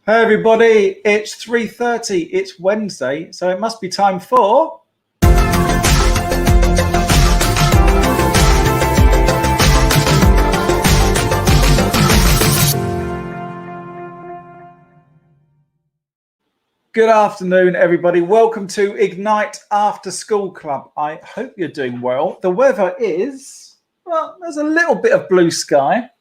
Hey everybody, it's 3:30. It's Wednesday, so it must be time for Good afternoon, everybody. Welcome to Ignite After School Club. I hope you're doing well. The weather is, well, there's a little bit of blue sky,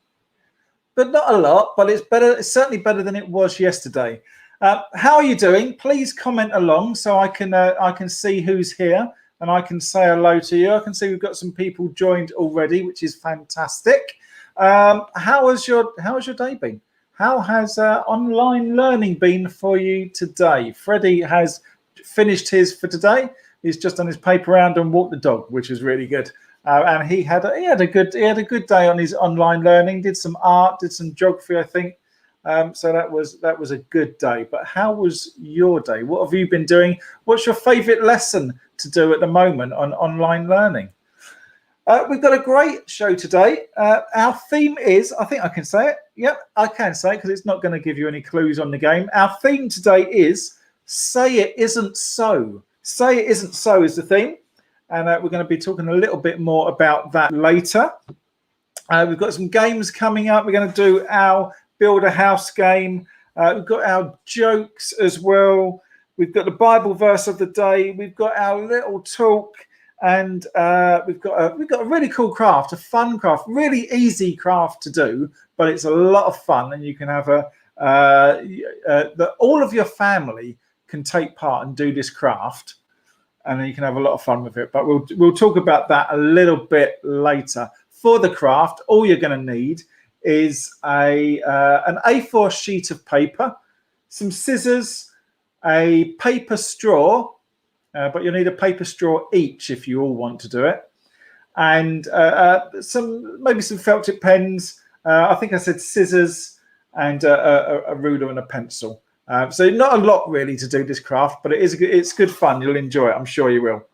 but not a lot, but it's better. It's certainly better than it was yesterday. How are you doing? Please comment along so I can see who's here and I can say hello to you. I can see we've got some people joined already, which is fantastic. How has your day been? How has online learning been for you today? Freddie has finished his for today. He's just done his paper round and walked the dog, which was really good. And he had a good day on his online learning. Did some art, did some geography, I think. So that was a good day. But how was your day? What have you been doing? What's your favourite lesson to do at the moment on online learning? We've got a great show today. Our theme is, I think I can say it. Yep, I can say it because it's not going to give you any clues on the game. Our theme today is Say It Isn't So. Say It Isn't So is the theme. And we're going to be talking a little bit more about that later. We've got some games coming up. We're going to do our Build a House game. We've got our jokes as well. We've got the Bible verse of the day. We've got our little talk. And we've got a really cool craft, a fun craft, really easy craft to do, but it's a lot of fun, and you can have all of your family can take part and do this craft, and then you can have a lot of fun with it. But we'll talk about that a little bit later. For the craft, all you're going to need is an A4 sheet of paper, some scissors, a paper straw. But you'll need a paper straw each if you all want to do it, and maybe some felt tip pens. I think I said scissors and a ruler and a pencil. So not a lot really to do this craft, but it's good fun. You'll enjoy it. I'm sure you will.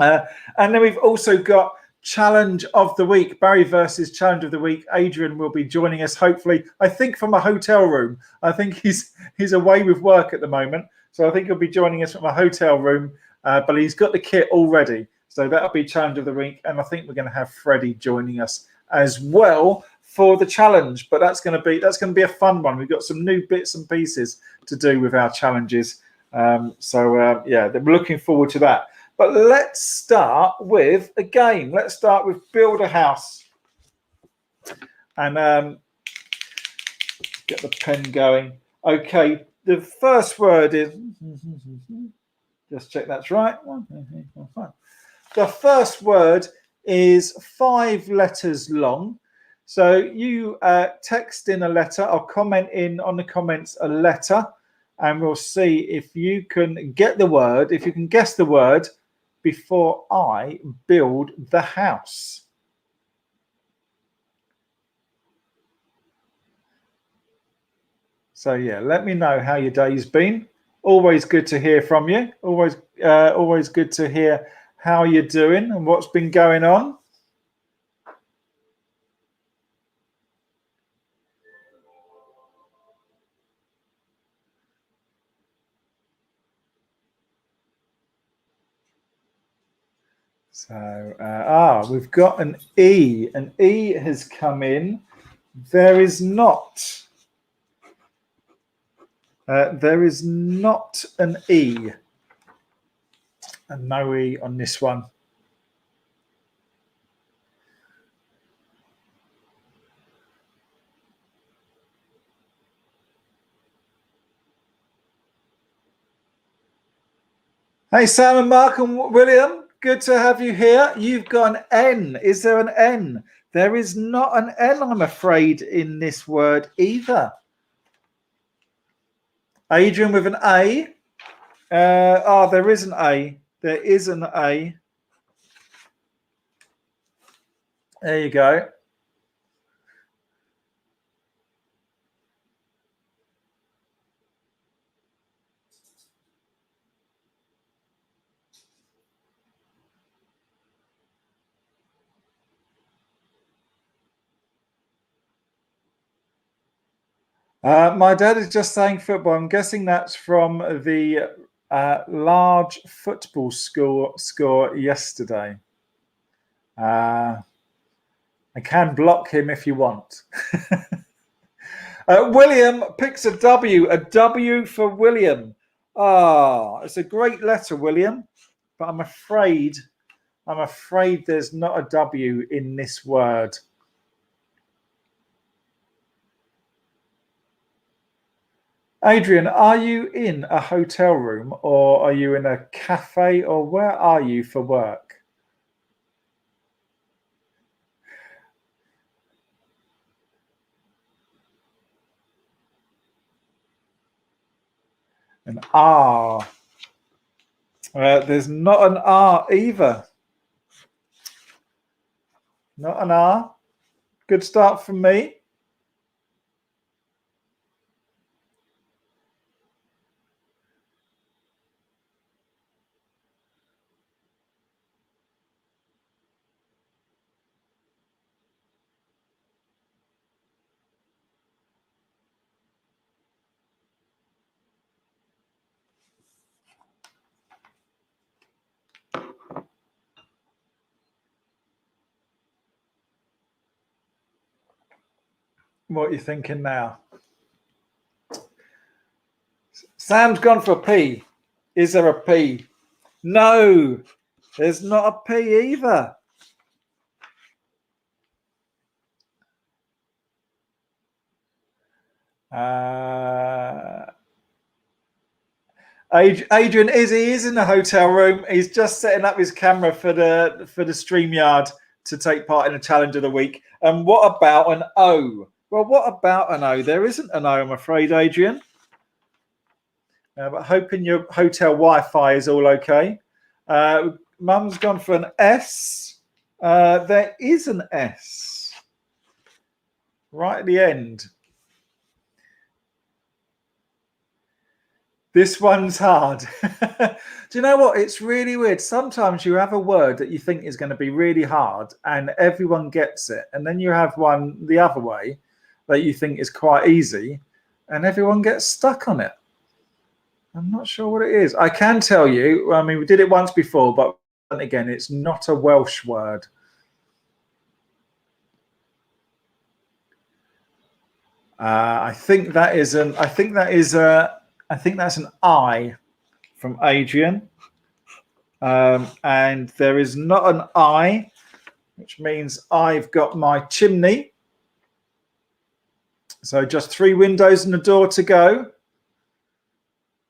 And then we've also got Challenge of the Week. Barry versus Challenge of the Week. Adrian will be joining us, hopefully, I think from a hotel room. I think he's away with work at the moment. So I think he'll be joining us from a hotel room, but he's got the kit already. So that'll be Challenge of the Week. And I think we're going to have Freddie joining us as well for the challenge. But that's going to be a fun one. We've got some new bits and pieces to do with our challenges. Yeah, we're looking forward to that. But let's start with a game. Let's start with Build a House. And get the pen going. Okay, the first word is, just check that's right. The first word is 5 letters long. So you text in a letter. I'll comment in on the comments a letter, and we'll see if you can get the word, if you can guess the word before I build the house. So yeah, let me know how your day's been. Always good to hear from you. Always good to hear how you're doing and what's been going on. So we've got an E. An E has come in. There is not. There is not an E. And no E on this one. Hey, Sam and Mark and William, good to have you here. You've got an N. Is there an N? There is not an N, I'm afraid, in this word either. Adrian with an A. There is an A. There is an A. There you go. My dad is just saying football. I'm guessing that's from the large football score yesterday. I can block him if you want. William picks a W for William. It's a great letter, William, but I'm afraid there's not a W in this word. Adrian, are you in a hotel room or are you in a cafe or where are you for work? An R. There's not an R either. Not an R. Good start from me. What are you thinking now? Sam's gone for a P. Is there a P? No, there's not a P either. Adrian is in the hotel room. He's just setting up his camera for the StreamYard to take part in the challenge of the week. And what about an O? Well, what about an O? There isn't an O, I'm afraid, Adrian. But hoping your hotel Wi-Fi is all okay. Mum's gone for an S. There is an S right at the end. This one's hard. Do you know what? It's really weird. Sometimes you have a word that you think is going to be really hard and everyone gets it. And then you have one the other way that you think is quite easy and everyone gets stuck on it. I'm not sure what it is. I can tell you, I mean, we did it once before, but again, it's not a Welsh word. I think that's an I from Adrian. And there is not an I, which means I've got my chimney. So just 3 windows and a door to go.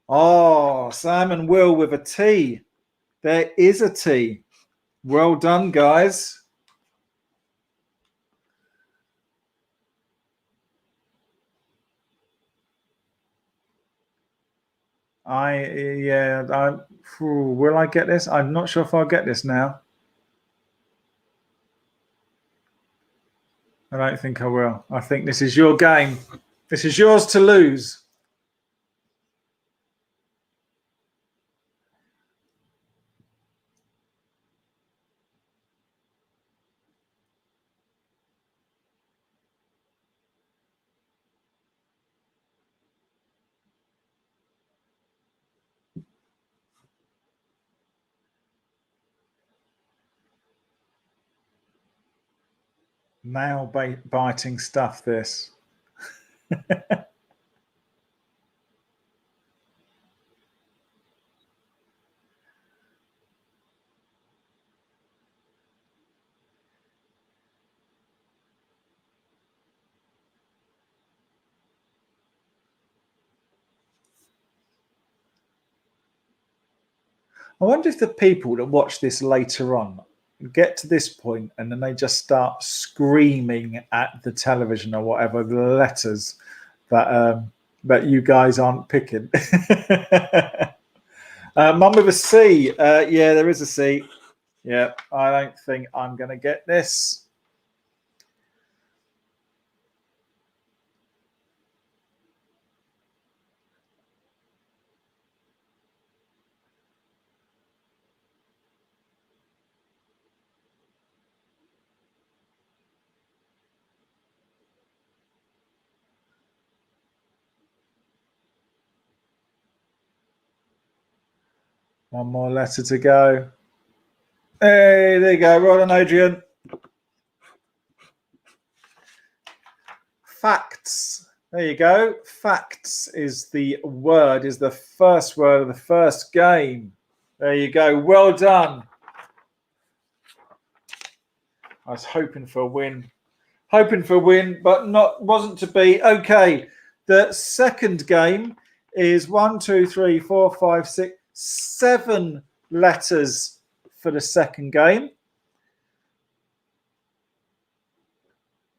Oh, Sam and Will with a T. There is a T. Well done, guys. Will I get this? I'm not sure if I'll get this now. I don't think I will. I think this is your game. This is yours to lose. Nail biting stuff, this. I wonder if the people that watch this later on get to this point and then they just start screaming at the television or whatever the letters that you guys aren't picking. Mum with a C. Yeah, there is a C. Yeah, I don't think I'm going to get this. One more letter to go. Hey, there you go. Well done, Adrian. Facts. There you go. Facts is the word, is the first word of the first game. There you go. Well done. I was hoping for a win. But wasn't to be. Okay. The second game is 1, 2, 3, 4, 5, 6, 7 letters for the second game.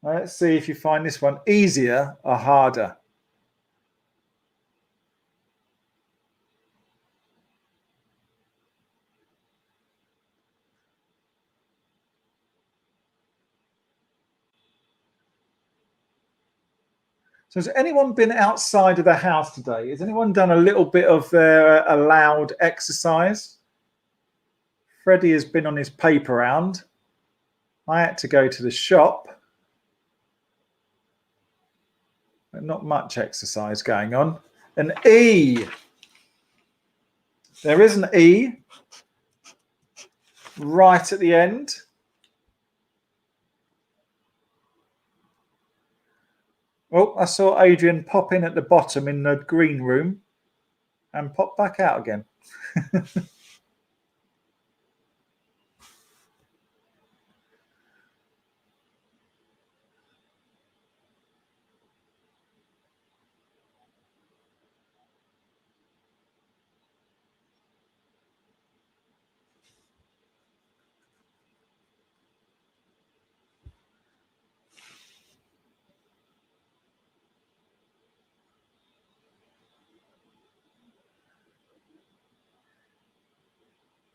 Let's see if you find this one easier or harder. So has anyone been outside of the house today? Has anyone done a little bit of their allowed exercise? Freddie has been on his paper round. I had to go to the shop. But not much exercise going on. An E. There is an E right at the end. Oh, I saw Adrian pop in at the bottom in the green room and pop back out again.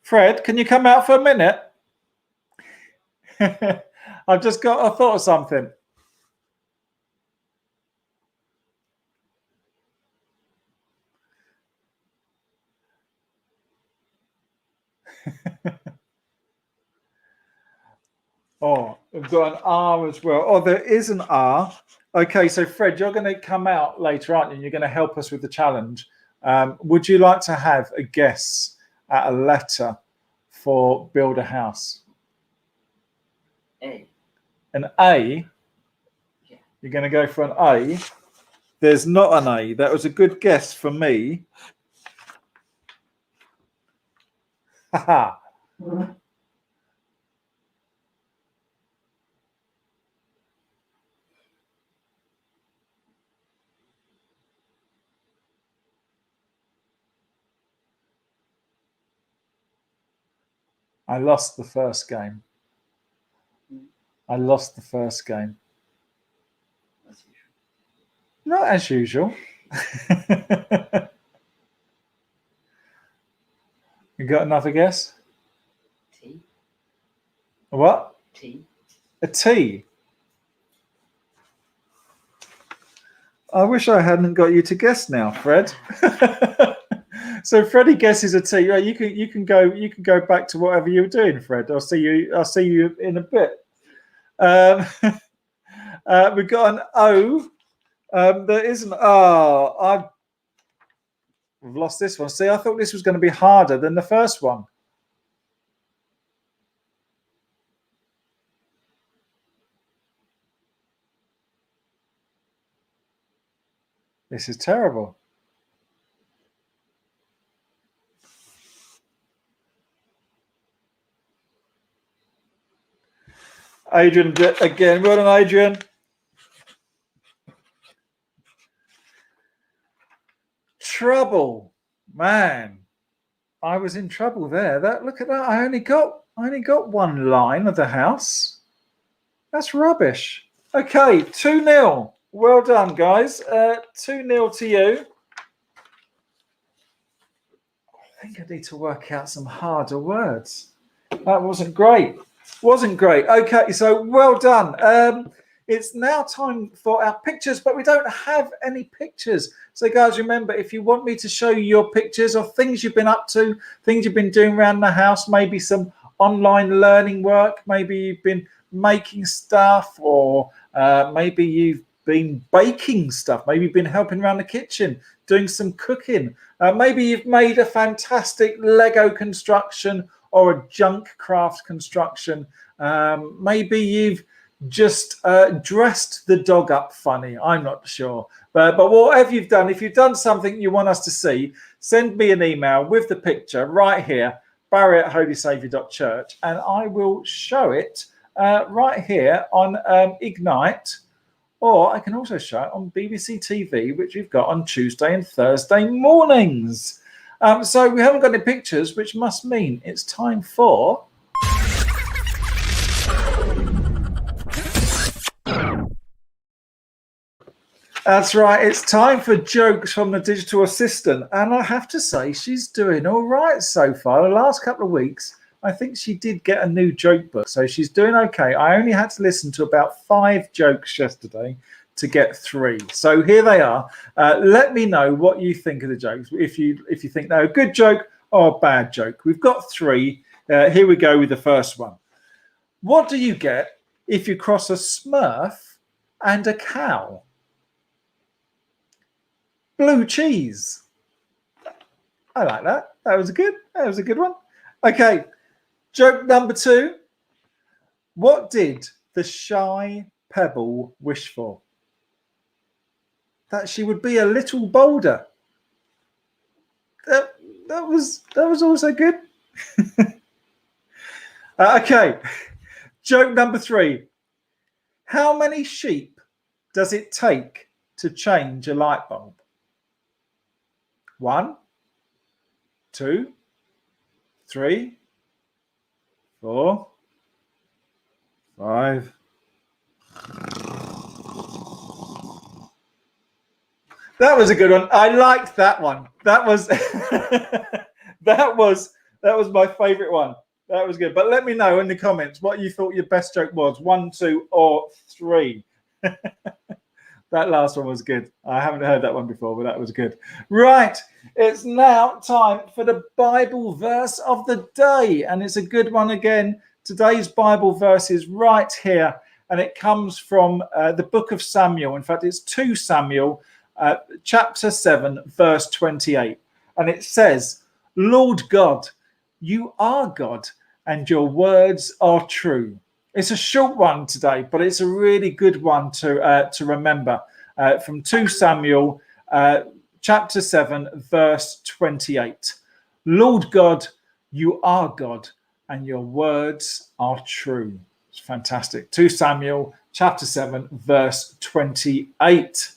Fred, can you come out for a minute? I've just got a thought of something. Oh, we've got an R as well. Oh, there is an R. Okay, so Fred, you're going to come out later, aren't you? And you're going to help us with the challenge. Would you like to have a guess at a letter for build a house? A. An A? Yeah. You're going to go for an A? There's not an A. That was a good guess for me. Haha. I lost the first game. I lost the first game. As usual. Not as usual. You got another guess? T. A what? T. A T. I wish I hadn't got you to guess now, Fred. So Freddie guesses a T. Right, you can go back to whatever you were doing, Fred. I'll see you in a bit. We've got an O. There is an R. I've lost this one. See, I thought this was going to be harder than the first one. This is terrible. Adrian again. Well done, Adrian. Trouble, man. I was in trouble there. Look at that. I only got one line of the house. That's rubbish. Okay, 2-0. Well done, guys. 2-0 to you. I think I need to work out some harder words. That wasn't great. Okay, so well done. It's now time for our pictures, but we don't have any pictures. So, guys, remember, if you want me to show you your pictures of things you've been up to, things you've been doing around the house, maybe some online learning work, maybe you've been making stuff, or maybe you've been baking stuff. Maybe you've been helping around the kitchen, doing some cooking. Maybe you've made a fantastic Lego construction or a junk craft construction. Maybe you've just dressed the dog up funny. I'm not sure. But whatever you've done, if you've done something you want us to see, send me an email with the picture right here, barry@holysaviour.church, and I will show it right here on Ignite, or I can also show it on BBC TV, which we've got on Tuesday and Thursday mornings. So we haven't got any pictures, which must mean it's time for... That's right, it's time for jokes from the digital assistant, and I have to say she's doing all right so far. The last couple of weeks, I think she did get a new joke book, so she's doing okay. I only had to listen to about 5 jokes yesterday to get 3. So here they are. Let me know what you think of the jokes, if you think they're a good joke or a bad joke. We've got 3. Here we go with the first one. What do you get if you cross a Smurf and a cow? Blue cheese. I like that. That was a good one. Okay, joke number 2. What did the shy pebble wish for? That she would be a little bolder. That was also good. Okay, joke number 3. How many sheep does it take to change a light bulb? 1, 2, 3, 4, 5. That was a good one. I liked that one. That was that was my favorite one. That was good. But let me know in the comments what you thought your best joke was. 1, 2, or 3. That last one was good. I haven't heard that one before, but that was good. Right, it's now time for the Bible verse of the day, and it's a good one again. Today's Bible verse is right here, and it comes from the book of Samuel. In fact, it's 2 Samuel, chapter 7, verse 28, and it says, "Lord God, you are God, and your words are true." It's a short one today, but it's a really good one to remember. From 2 Samuel, chapter 7, verse 28. Lord God, you are God, and your words are true. It's fantastic. 2 Samuel, chapter 7, verse 28.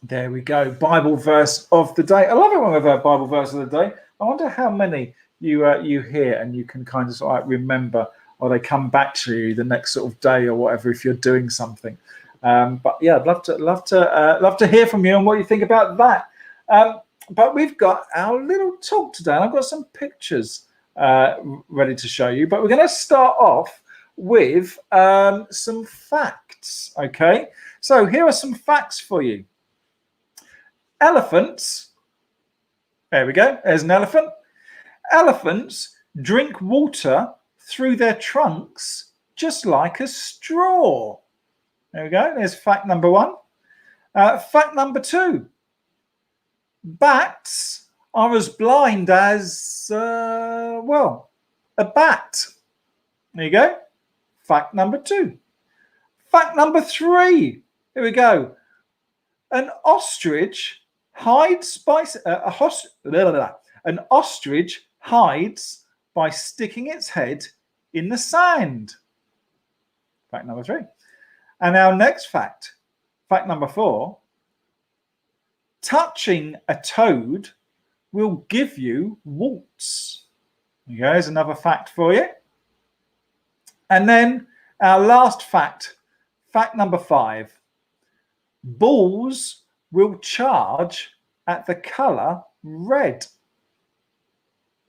There we go. Bible verse of the day. I love it when we've a Bible verse of the day. I wonder how many you hear and you can kind of sort of like remember, or they come back to you the next sort of day or whatever if you're doing something. But yeah, I'd love to hear from you and what you think about that. But we've got our little talk today, and I've got some pictures ready to show you. But we're going to start off with some facts. Okay, so here are some facts for you. Elephants. There we go. There's an elephant. Elephants drink water through their trunks just like a straw. There we go. There's fact number 1. Fact number 2. Bats are as blind as, a bat. There you go. Fact number 2. Fact number 3. Here we go. An ostrich hides by an ostrich hides by sticking its head in the sand. Fact number 3. And our next fact, fact number 4. Touching a toad will give you warts. Here's another fact for you. And then our last fact, fact number 5. Bulls will charge at the color red.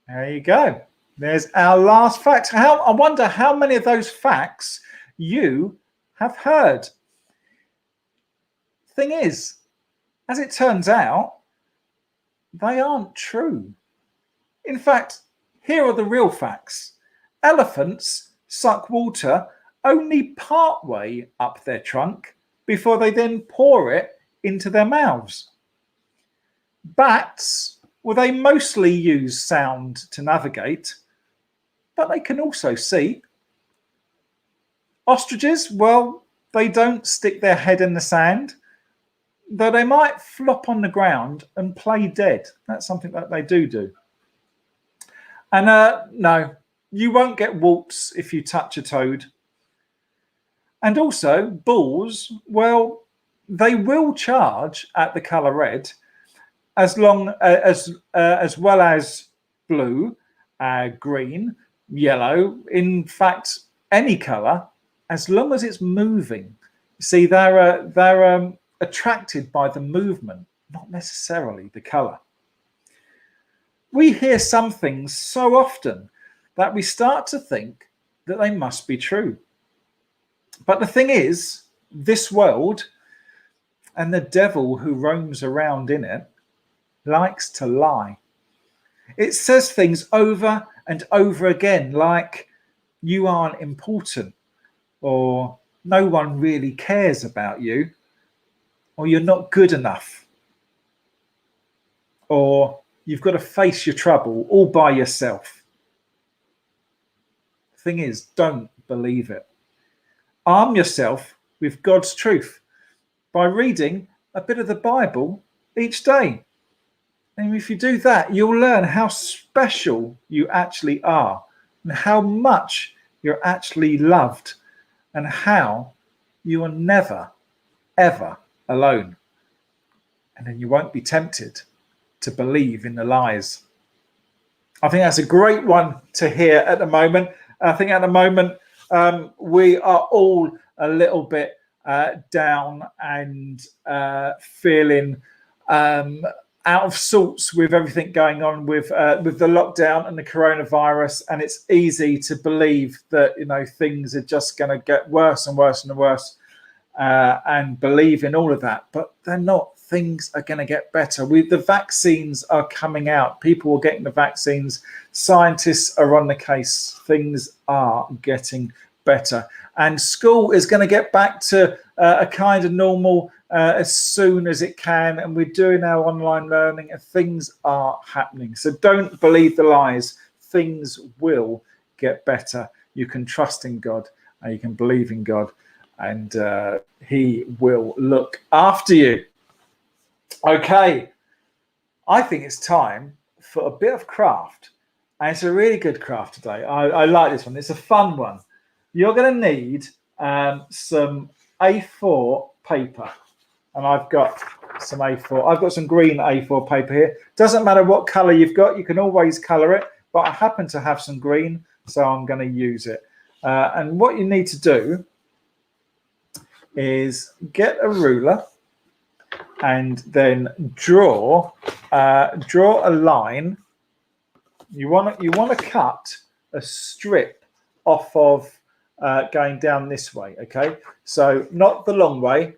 There you go. There's our last fact. I wonder how many of those facts you have heard. Thing is, as it turns out, they aren't true. In fact, here are the real facts. Elephants suck water only part way up their trunk before they then pour it into their mouths. Bats, well, they mostly use sound to navigate, but they can also see. Ostriches, well, they don't stick their head in the sand, though they might flop on the ground and play dead. That's something that they do. And no, you won't get warts if you touch a toad. And also, bulls, well, they will charge at the colour red, as long as well as blue, green, yellow. In fact, any colour, as long as it's moving. See, they're attracted by the movement, not necessarily the colour. We hear some things so often that we start to think that they must be true. But the thing is, this world and the devil who roams around in it likes to lie. It says things over and over again, like you aren't important, or no one really cares about you, or you're not good enough, or you've got to face your trouble all by yourself. The thing is, don't believe it. Arm yourself with God's truth by reading a bit of the Bible each day. And if you do that, you'll learn how special you actually are, and how much you're actually loved, and how you are never, ever alone. And then you won't be tempted to believe in the lies. I think that's a great one to hear at the moment. I think at the moment we are all a little bit down and feeling out of sorts with everything going on with the lockdown and the coronavirus, and it's easy to believe that things are just going to get worse and worse and worse, and believe in all of that, but they're not. Things are going to get better. The vaccines are coming out. People are getting the vaccines. Scientists are on the case. Things are getting better, and school is going to get back to a kind of normal as soon as it can, and we're doing our online learning, and things are happening. So don't believe the lies. Things will get better. You can trust in God, and you can believe in God, and he will look after you. Okay, I think it's time for a bit of craft, and it's a really good craft today. I like this one. It's a fun one. You're going to need some A4 paper, and I've got some A4. I've got some green A4 paper here. Doesn't matter what colour you've got. You can always colour it, but I happen to have some green, so I'm going to use it. And what you need to do is get a ruler and then draw a line. You want to cut a strip off of going down this way. Okay, so not the long way,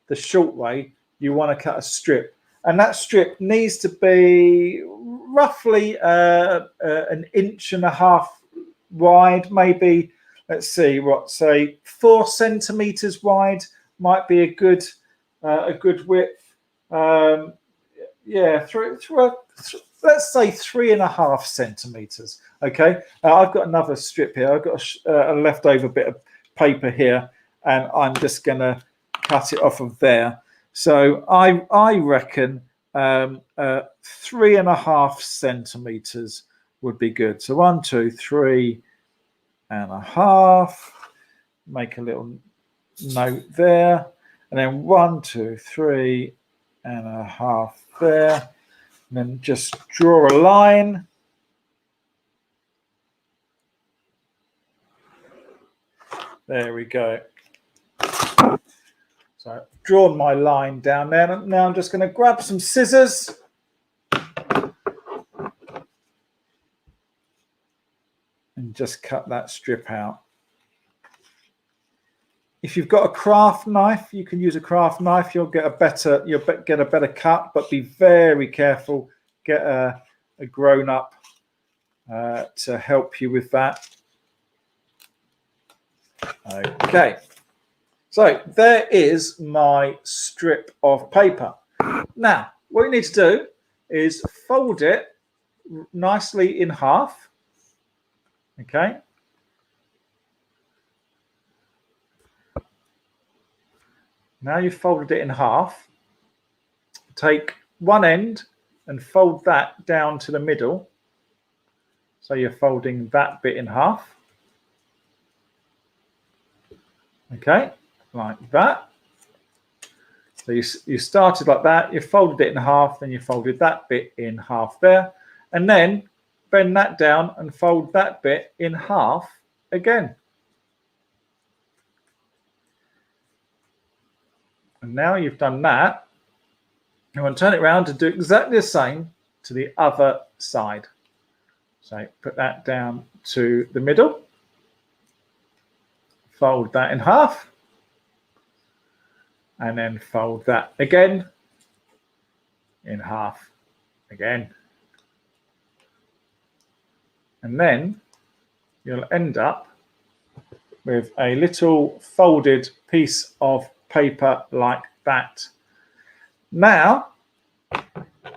the short way. You want to cut a strip, and that strip needs to be roughly 1.5 inches wide, maybe. Let's see, say 4 centimeters wide might be a good width. Let's say 3.5 centimeters. Okay, I've got another strip here. I've got a leftover bit of paper here, and I'm just gonna cut it off of there. So I reckon 3.5 centimeters would be good. So 1, 2, 3.5. Make a little note there, and then 1, 2, 3.5 there. And then just draw a line. There we go. So I've drawn my line down there. Now I'm just going to grab some scissors. And just cut that strip out. If you've got a craft knife, you can use a craft knife. You'll get a better cut, but be very careful. Get a grown-up to help you with that. Okay, So there is my strip of paper. Now, what you need to do is fold it nicely in half. Okay. Now you've folded it in half. Take one end and fold that down to the middle. So you're folding that bit in half. Okay, like that. So you started like that, you folded it in half, then you folded that bit in half there, and then bend that down and fold that bit in half again. And now you've done that, you want to turn it around and do exactly the same to the other side. So put that down to the middle, fold that in half, and then fold that again in half again. And then you'll end up with a little folded piece of paper like that. Now,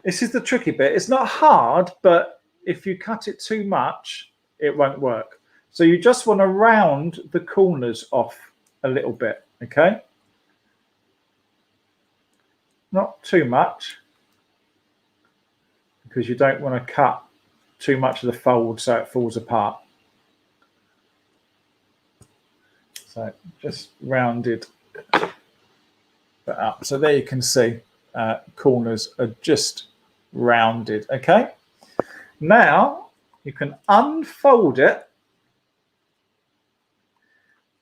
this is the tricky bit. It's not hard, but if you cut it too much, it won't work. So you just want to round the corners off a little bit, okay? Not too much, because you don't want to cut too much of the fold so it falls apart. So just rounded that up. So there you can see corners are just rounded, okay? Now you can unfold it.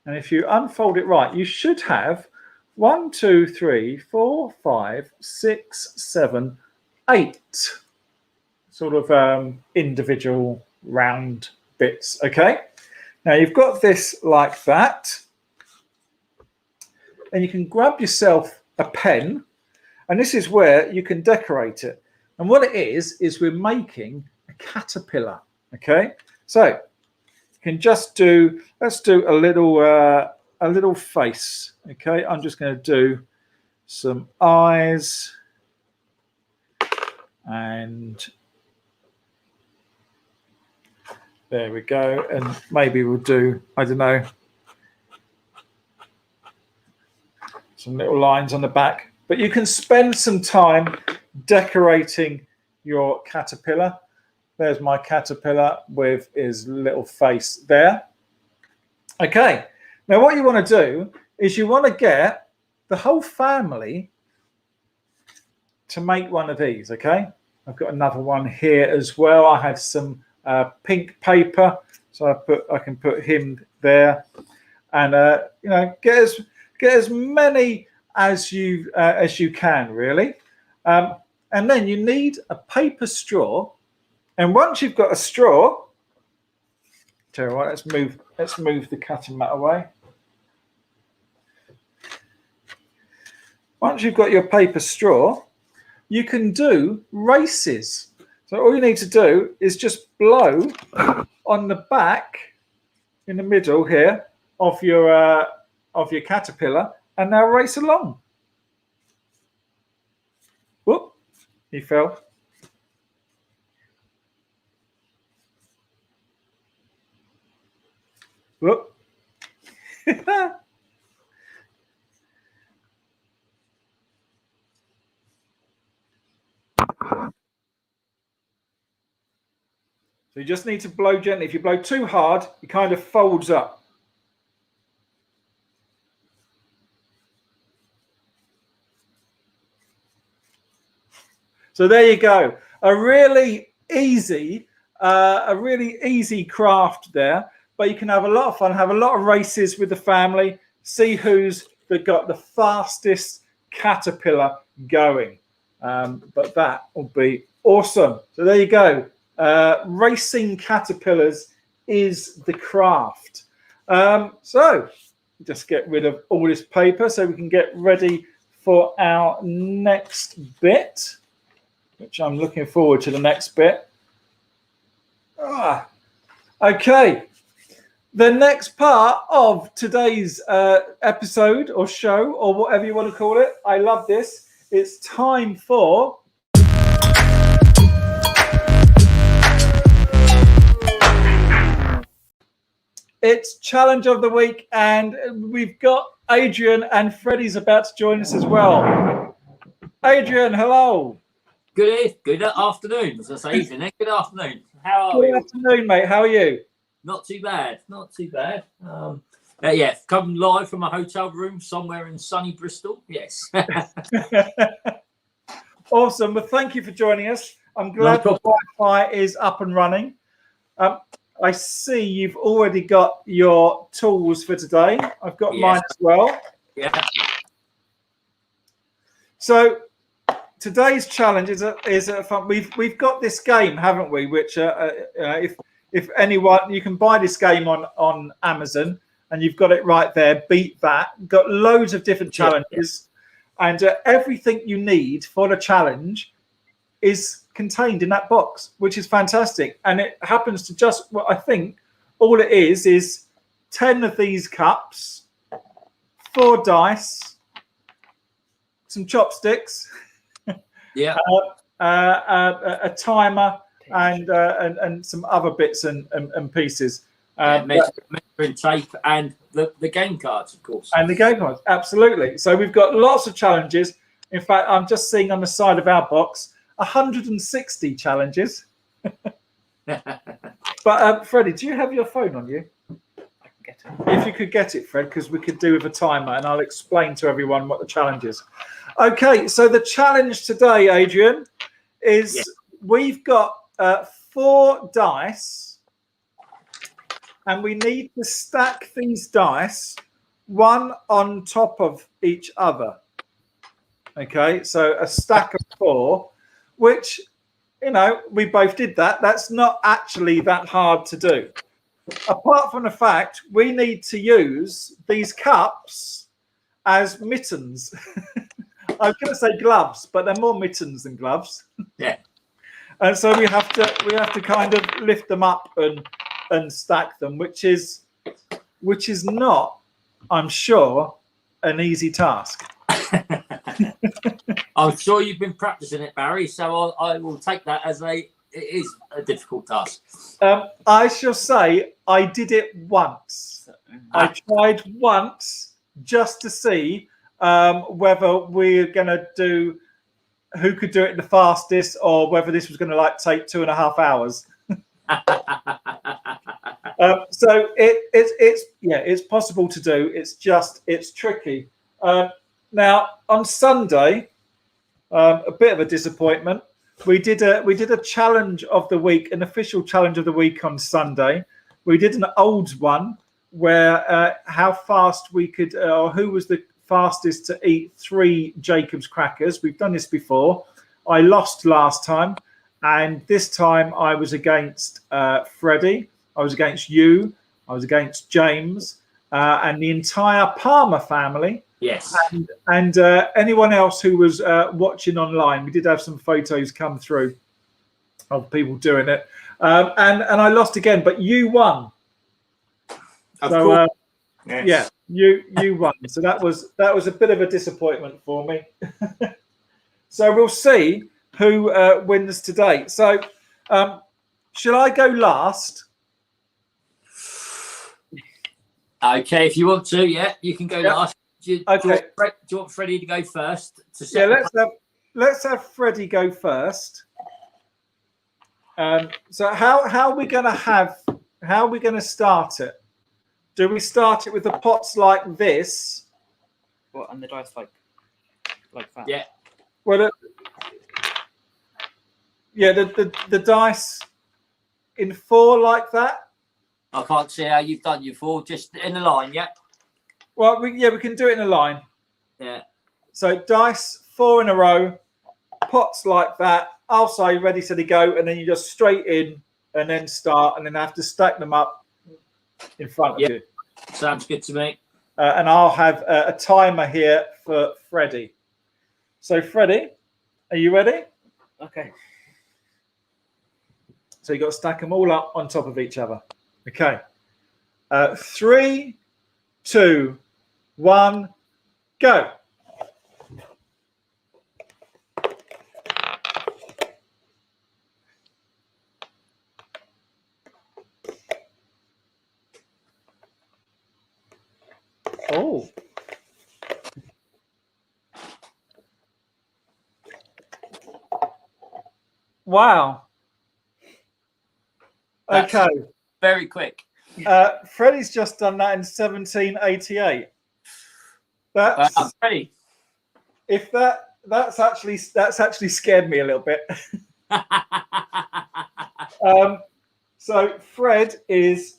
And if you unfold it right, you should have 1, 2, 3, 4, 5, 6, 7, 8 sort of individual round bits, okay? Now you've got this like that. And you can grab yourself a pen, and this is where you can decorate it. And what it is we're making a caterpillar, okay? So you can just do, let's do a little face, okay? I'm just going to do some eyes, and there we go. And maybe we'll do, I don't know, some little lines on the back. But you can spend some time decorating your caterpillar. There's my caterpillar with his little face there. Okay, now what you want to do is you want to get the whole family to make one of these, okay? I've got another one here as well. I had some pink paper, so I can put him there, and you know, get as many as you can, really. And then you need a paper straw, and once you've got a straw, tell you what, let's move the cutting mat away. Once you've got your paper straw, you can do races. So all you need to do is just blow on the back in the middle here of your caterpillar, and they'll race along. Whoop, he fell. Whoop. So you just need to blow gently. If you blow too hard, it kind of folds up. So there you go. A really easy craft there. But you can have a lot of fun, have a lot of races with the family, see who's got the fastest caterpillar going. But that will be awesome. So there you go. Racing caterpillars is the craft. So just get rid of all this paper so we can get ready for our next bit, which I'm looking forward to the next bit. Okay. The next part of today's episode or show or whatever you want to call it. I love this. It's time for it's challenge of the week, and we've got Adrian and Freddie's about to join us as well. Adrian, hello. Good afternoon. As I say, evening. Good afternoon. How are Good you? afternoon, mate. How are you? Not too bad. Not too bad. Yeah, come live from a hotel room somewhere in sunny Bristol. Yes. Awesome. Well, thank you for joining us. I'm glad the Wi-Fi is up and running. I see you've already got your tools for today. I've got mine as well. Yeah. So today's challenge is a fun. We've got this game, haven't we? Which if anyone, you can buy this game on Amazon, and you've got it right there. Beat that. Got loads of different challenges, and everything you need for the challenge is contained in that box, which is fantastic. And it happens to just what I think all it is 10 of these cups, 4 dice, some chopsticks, Yeah. a timer, and some other bits and pieces. Measuring tape and the game cards, of course. And the game cards, absolutely. So we've got lots of challenges. In fact, I'm just seeing on the side of our box 160 challenges. But Freddie, do you have your phone on you? I can get it. If you could get it, Fred, because we could do with a timer, and I'll explain to everyone what the challenge is. Okay, so the challenge today, Adrian, is we've got 4 dice, and we need to stack these dice one on top of each other. Okay, so a stack of 4, which, you know, we both did that. That's not actually that hard to do. Apart from the fact we need to use these cups as mittens. I was going to say gloves, but they're more mittens than gloves. Yeah. And so we have to kind of lift them up and stack them, which is not, I'm sure, an easy task. I'm sure you've been practicing it, Barry, so I will take that as it is a difficult task. I shall say I did it once. I tried once just to see whether we're going to do who could do it the fastest, or whether this was going to take 2.5 hours. So it's possible to do. It's tricky. Now on Sunday, a bit of a disappointment. We did a challenge of the week, an official challenge of the week on Sunday. We did an old one where how fast we could, or who was the fastest to eat 3 Jacob's crackers. We've done this before. I lost last time, and this time I was against Freddie. I was against you. I was against James and the entire Palmer family. Yes. And anyone else who was watching online. We did have some photos come through of people doing it. And I lost again, but you won. Of course. Yes. Yeah, you won. So that was a bit of a disappointment for me. So we'll see who wins today. So shall I go last? Okay, if you want to, you can go last. Do you want Freddie to go first? Let's have Freddie go first. So how are we going to start it? Do we start it with the pots like this? What, and the dice like that? Yeah. Well, the dice in 4 like that. I can't see how you've done your 4. Just in a line, yeah. Well, we can do it in a line. Yeah. So dice 4 in a row, pots like that. I'll say ready, steady, go, and then you just straight in and then start, and then have to stack them up in front of you. Sounds good to me. And I'll have a timer here for Freddie. So Freddie, are you ready? Okay. So you got to stack them all up on top of each other. Okay. 3, 2, 1, go. Oh. Wow. That's Okay. very quick. Freddie's just done that in 1788. That's Ready? if that's actually scared me a little bit. So Fred is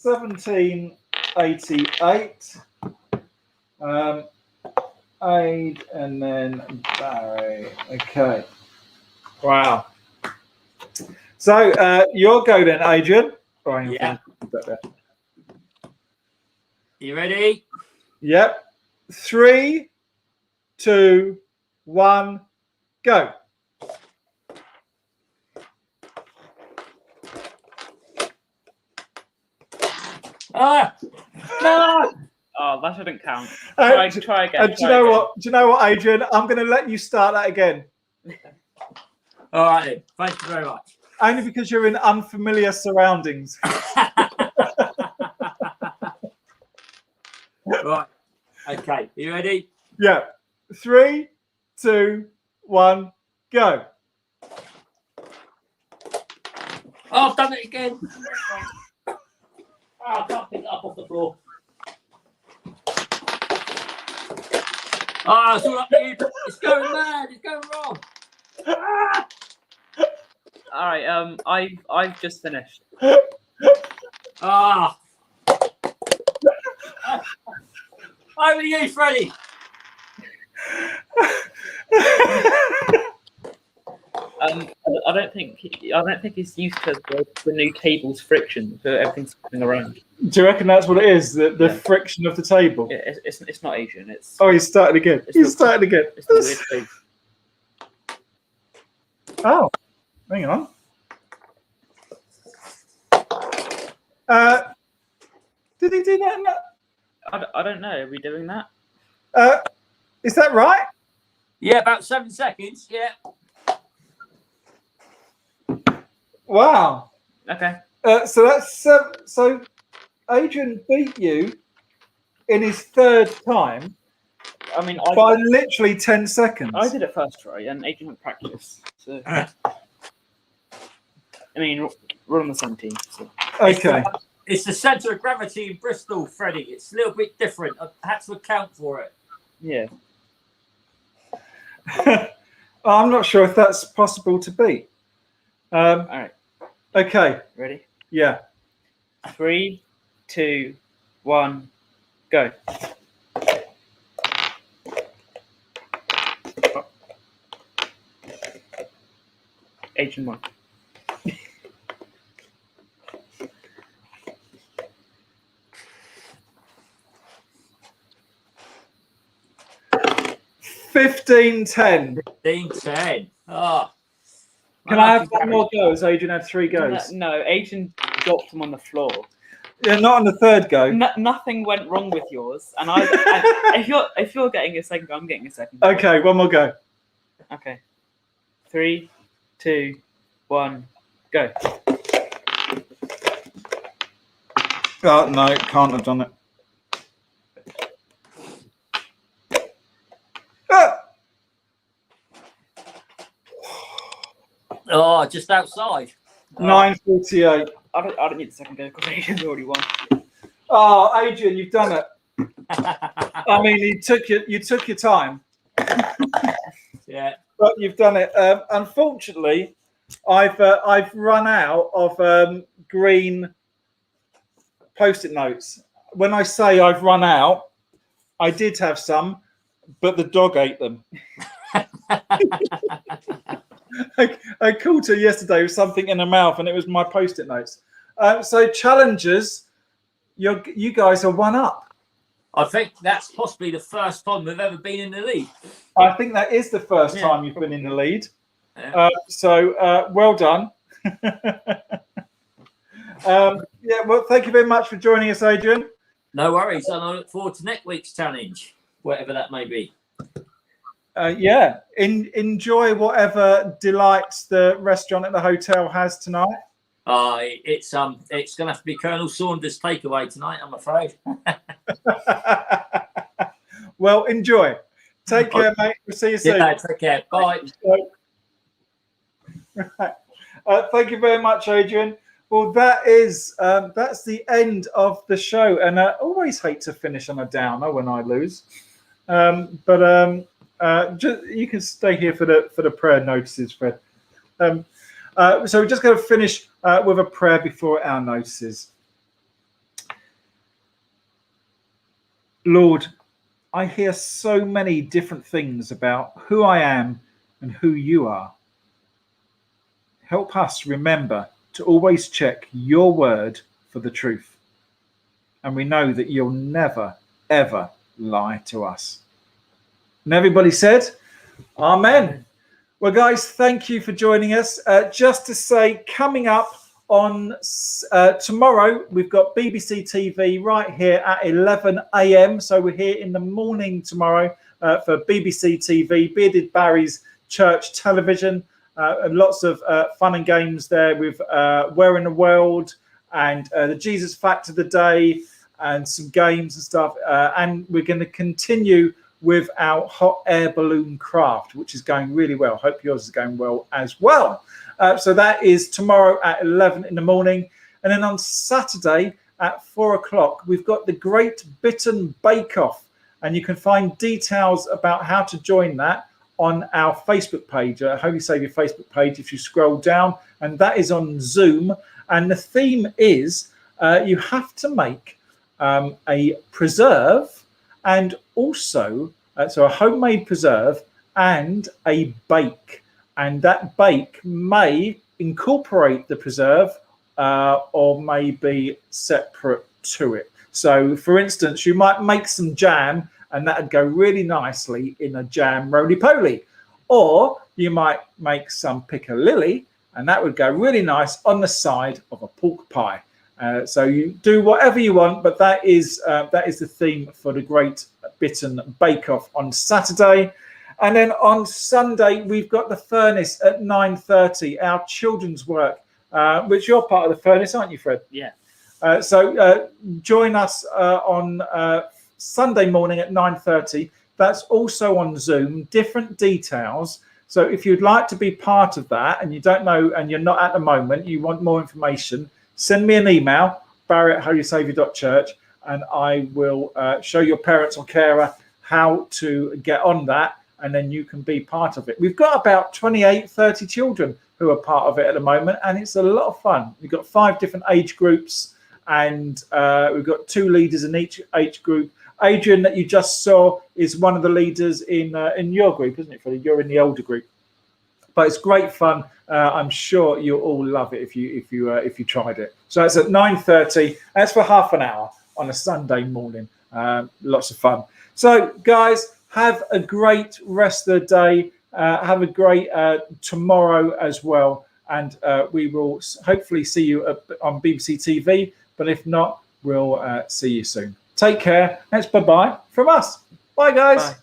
1788. Aid and then Barry. Okay. Wow. So your go then, Adrian. Brian, Yeah. You ready? Yep. 3, 2, 1, go. Ah! No! Oh, that shouldn't count. Uh, Try again. do you know what? Do you know what, Adrian? I'm going to let you start that again. All right, then. Thank you very much. Only because you're in unfamiliar surroundings. Right. Okay. You ready? Yeah. 3, 2, 1, go. Oh, I've done it again. Oh, I can't pick it up off the floor. Oh, it's all up to you. It's going mad. It's going wrong. Ah! All right. I've just finished. Ah. Over to you, Freddie. I don't think he's used to the new table's friction, so everything's spinning around. Do you reckon that's what it is? The Yeah. friction of the table? Yeah, it's not Asian. It's Oh, he started again. It's He the- started again. it's the weird thing. Oh, hang on. Did he do that? I don't know. Are we doing that? Is that right? Yeah, about 7 seconds. Yeah. Wow. Okay. So that's so Adrian beat you in his third time I mean, by literally 10 seconds. I did it first try, and Adrian had practice. So I mean, we're on the same team. So. Okay. It's the centre of gravity in Bristol, Freddie. It's a little bit different. I had to account for it. Yeah. I'm not sure if that's possible to beat. All right. Okay. Ready? Yeah. 3, 2, 1, go. Adrian won. $15.10. 15-10. Oh. Can I have one more go? As Adrian had 3 goes. No, Adrian dropped him on the floor. Yeah, not on the third go. Nothing went wrong with yours, and if you're getting a second go, I'm getting a second. Okay, one more go. Okay. 3, 2, 1, go. Oh no, can't have done it. Ah! Oh, just outside. 9:48. I don't need the second go because Adrian's already won. Oh, Adrian, you've done it. I mean, you took your time, Yeah. but you've done it. Unfortunately, I've run out of green Post-it notes. When I say I've run out, I did have some, but the dog ate them. I called her yesterday with something in her mouth, and it was my Post-it notes. So challengers, you guys are 1 up. I think that's possibly the first time we've ever been in the lead. I think that is the first Yeah. time you've been in the lead. Yeah. So well done. Yeah, well, thank you very much for joining us, Adrian. No worries, and I look forward to next week's challenge, whatever that may be. Yeah, enjoy whatever delights the restaurant at the hotel has tonight. It's going to have to be Colonel Saunders' takeaway tonight, I'm afraid. Well, enjoy. Take care, mate. We'll see you soon. Yeah, take care. Bye. Thank you very much, Adrian. Well, that's the end of the show, and I always hate to finish on a downer when I lose. You can stay here for the prayer notices, Fred. So we're just going to finish with a prayer before our notices. Lord, I hear so many different things about who I am and who you are. Help us remember to always check your word for the truth. And we know that you'll never, ever lie to us. And everybody said, Amen. Well, guys, thank you for joining us. Just to say, coming up on tomorrow, we've got BBC TV right here at 11 a.m. So we're here in the morning tomorrow for BBC TV, Bearded Barry's Church Television. And lots of fun and games there with Where in the World and the Jesus Fact of the Day and some games and stuff. And we're going to continue with our hot air balloon craft, which is going really well. Hope yours is going well as well. So that is tomorrow at 11 in the morning. And then on Saturday at 4 o'clock, we've got the Great Britain Bake Off. And you can find details about how to join that on our Facebook page, Holy Saviour Facebook page, if you scroll down. And that is on Zoom. And the theme is you have to make a preserve and also so a homemade preserve and a bake. And that bake may incorporate the preserve or may be separate to it. So, for instance, you might make some jam and that would go really nicely in a jam roly-poly. Or you might make some piccalilli and that would go really nice on the side of a pork pie. So you do whatever you want, but that is the theme for the Great Britain Bake Off on Saturday. And then on Sunday, we've got the Furnace at 9:30, our children's work, which you're part of the Furnace, aren't you, Fred? Yeah. So join us on Sunday morning at 9:30. That's also on Zoom, different details. So if you'd like to be part of that and you don't know and you're not at the moment, you want more information, send me an email, barry@holysaviour.church, and I will show your parents or carer how to get on that, and then you can be part of it. We've got about 28, 30 children who are part of it at the moment, and it's a lot of fun. We've got 5 different age groups, and we've got 2 leaders in each age group. Adrian, that you just saw, is one of the leaders in your group, isn't it, Freddie? You're in the older group. But it's great fun. I'm sure you'll all love it if you tried it. So it's at 9:30. That's for half an hour on a Sunday morning. Lots of fun. So guys, have a great rest of the day. Have a great tomorrow as well. And we will hopefully see you on BBC TV. But if not, we'll see you soon. Take care. That's bye-bye from us. Bye, guys. Bye.